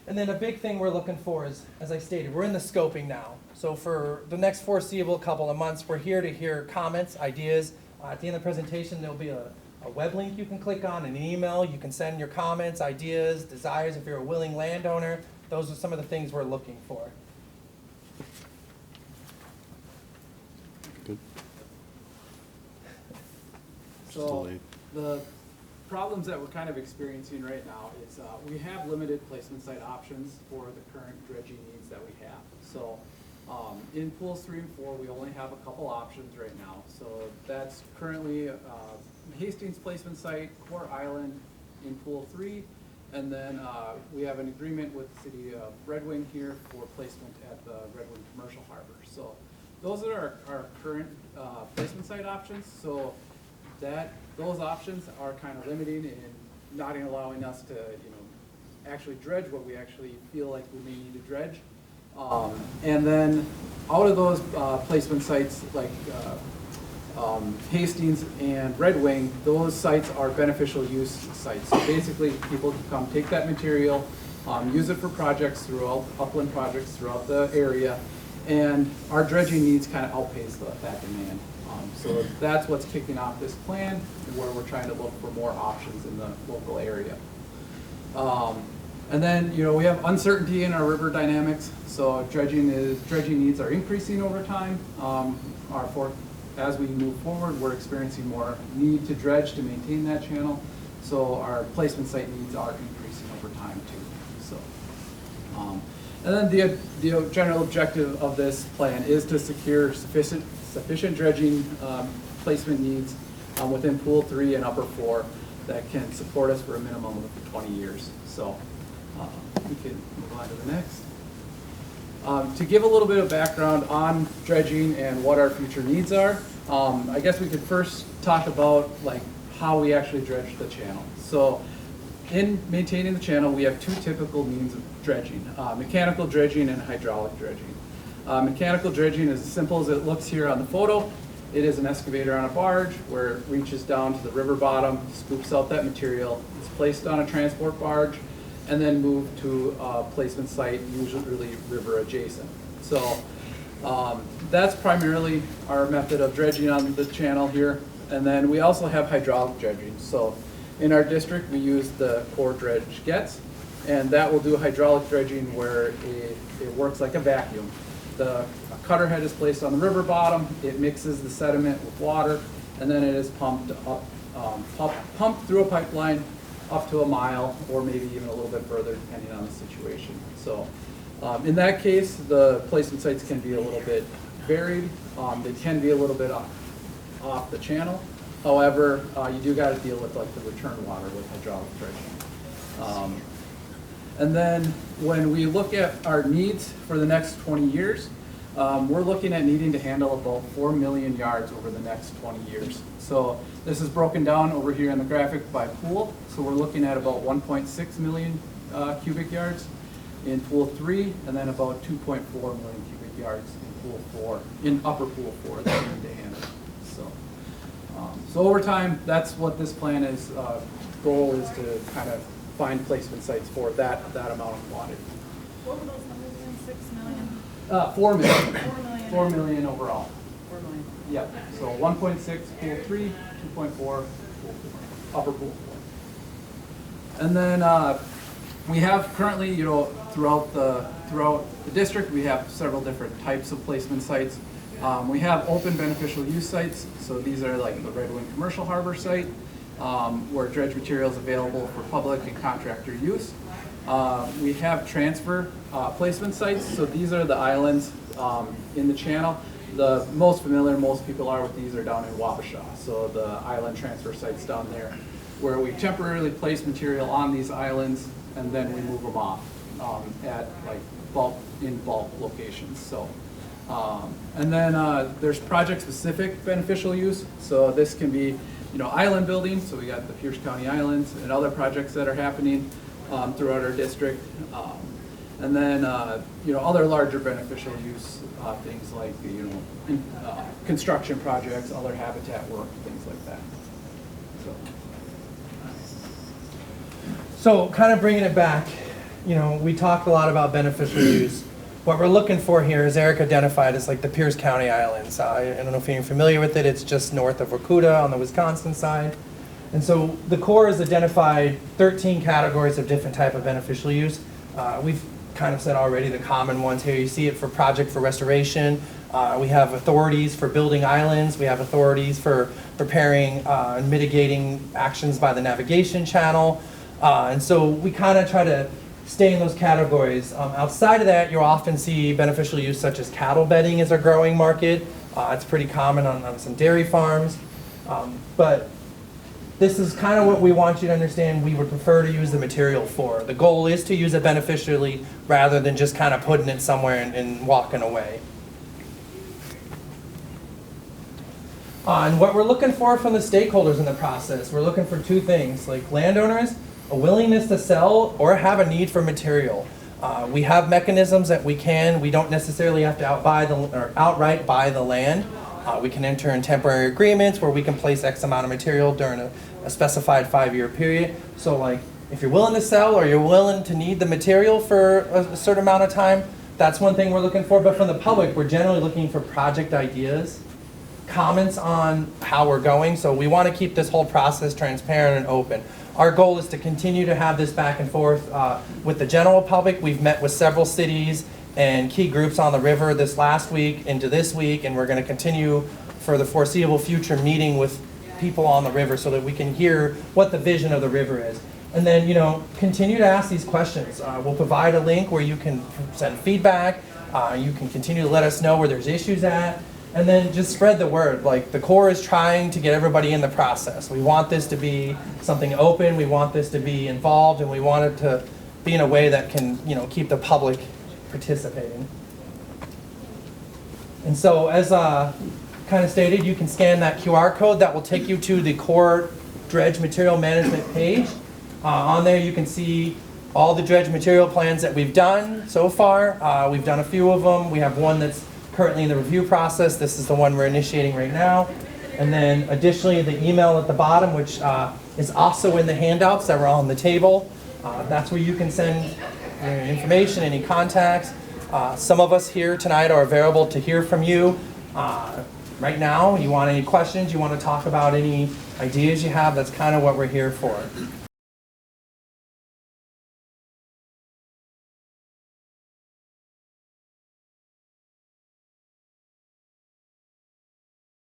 And then a big thing we're looking for is, as I stated, we're in the scoping now. So for the next foreseeable couple of months, we're here to hear comments, ideas. At the end of the presentation, there'll be a web link you can click on, an email. You can send your comments, ideas, desires. If you're a willing landowner, those are some of the things we're looking for. Good. So the problems that we're kind of experiencing right now is we have limited placement site options for the current dredging needs that we have. So in pools 3 and 4, we only have a couple options right now. So that's currently Hastings placement site, Core Island in pool 3, and then we have an agreement with the city of Red Wing here for placement at the Red Wing Commercial Harbor. So those are our current placement site options. So those options are kind of limiting and not allowing us to, actually dredge what we actually feel like we may need to dredge. And then out of those placement sites, like Hastings and Red Wing, those sites are beneficial use sites. So basically, people can come take that material, use it for projects throughout, upland projects throughout the area, and our dredging needs kind of outpace that demand. So that's what's kicking off this plan, where we're trying to look for more options in the local area. And then, we have uncertainty in our river dynamics. So dredging needs are increasing over time. As we move forward, we're experiencing more need to dredge to maintain that channel. So our placement site needs are increasing over time too. So, and then the general objective of this plan is to secure sufficient dredging placement needs within pool 3 and upper 4 that can support us for a minimum of 20 years. So we can move on to the next. To give a little bit of background on dredging and what our future needs are, I guess we could first talk about how we actually dredge the channel. So in maintaining the channel, we have two typical means of dredging, mechanical dredging and hydraulic dredging. Mechanical dredging is as simple as it looks here on the photo. It is an excavator on a barge where it reaches down to the river bottom, scoops out that material, it's placed on a transport barge, and then moved to a placement site, usually river adjacent. So that's primarily our method of dredging on the channel here. And then we also have hydraulic dredging. So in our district, we use the core dredge gets, and that will do hydraulic dredging where it works like a vacuum. The cutter head is placed on the river bottom, it mixes the sediment with water, and then it is pumped up, pumped through a pipeline up to a mile, or maybe even a little bit further, depending on the situation. So in that case, the placement sites can be a little bit varied. They can be a little bit off the channel. However, you do got to deal with the return water with hydraulic dredging. And then when we look at our needs for the next 20 years, we're looking at needing to handle about 4 million yards over the next 20 years. So this is broken down over here in the graphic by pool. So we're looking at about 1.6 million cubic yards in pool 3, and then about 2.4 million cubic yards in pool 4, in upper pool 4 that we need to handle. So over time, that's what this plan is. Goal is to kind of find placement sites for that amount of quantity. What were those numbers again? 6 million? 4 million. 4 million. 4 million overall. 4 million. Yep. So 1.6 pool 3, 2.4 pool 4, upper pool 4. And then we have currently, throughout the district, we have several different types of placement sites. We have open beneficial use sites. So these are like the Red Wing Commercial Harbor site, where dredge material is available for public and contractor use. We have transfer placement sites. So these are the islands in the channel. The most familiar most people are with these are down in Wabasha. So the island transfer sites down there, where we temporarily place material on these islands and then we move them off at bulk locations. So. And then there's project-specific beneficial use. So this can be, island building. So we got the Pierce County Islands and other projects that are happening throughout our district. And then, other larger beneficial use things like, construction projects, other habitat work, things like that. So kind of bringing it back, we talked a lot about beneficial use. What we're looking for here is Eric identified as like the Pierce County Islands. I don't know if you're familiar with it. It's just north of Wakuta on the Wisconsin side. And so the Corps has identified 13 categories of different type of beneficial use. We've kind of said already the common ones here. You see it for project for restoration. We have authorities for building islands. We have authorities for preparing and mitigating actions by the navigation channel. And so we kind of try to stay in those categories. Outside of that, you'll often see beneficial use such as cattle bedding is a growing market. It's pretty common on some dairy farms. But this is kind of what we want you to understand we would prefer to use the material for. The goal is to use it beneficially rather than just kind of putting it somewhere and walking away. And what we're looking for from the stakeholders in the process, we're looking for two things, like landowners, a willingness to sell or have a need for material. We have mechanisms that we don't necessarily have to outright buy the land. We can enter in temporary agreements where we can place X amount of material during a specified 5-year period. So like, if you're willing to sell or you're willing to need the material for a certain amount of time, that's one thing we're looking for. But from the public, we're generally looking for project ideas, comments on how we're going. So we want to keep this whole process transparent and open. Our goal is to continue to have this back and forth with the general public. We've met with several cities and key groups on the river this last week into this week, and we're going to continue for the foreseeable future meeting with people on the river so that we can hear what the vision of the river is. And then, continue to ask these questions. We'll provide a link where you can send feedback. You can continue to let us know where there's issues at. And then just spread the word. Like, the Corps is trying to get everybody in the process. We want this to be something open. We want this to be involved, and we want it to be in a way that can, keep the public participating. And so, as kind of stated, you can scan that QR code that will take you to the Corps Dredge Material Management page. On there, you can see all the dredge material plans that we've done so far. We've done a few of them. We have one that's currently in the review process. This is the one we're initiating right now. And then additionally, the email at the bottom, which is also in the handouts that were on the table. That's where you can send your information, any contacts. Some of us here tonight are available to hear from you. Right now, you want any questions, you want to talk about any ideas you have, that's kind of what we're here for.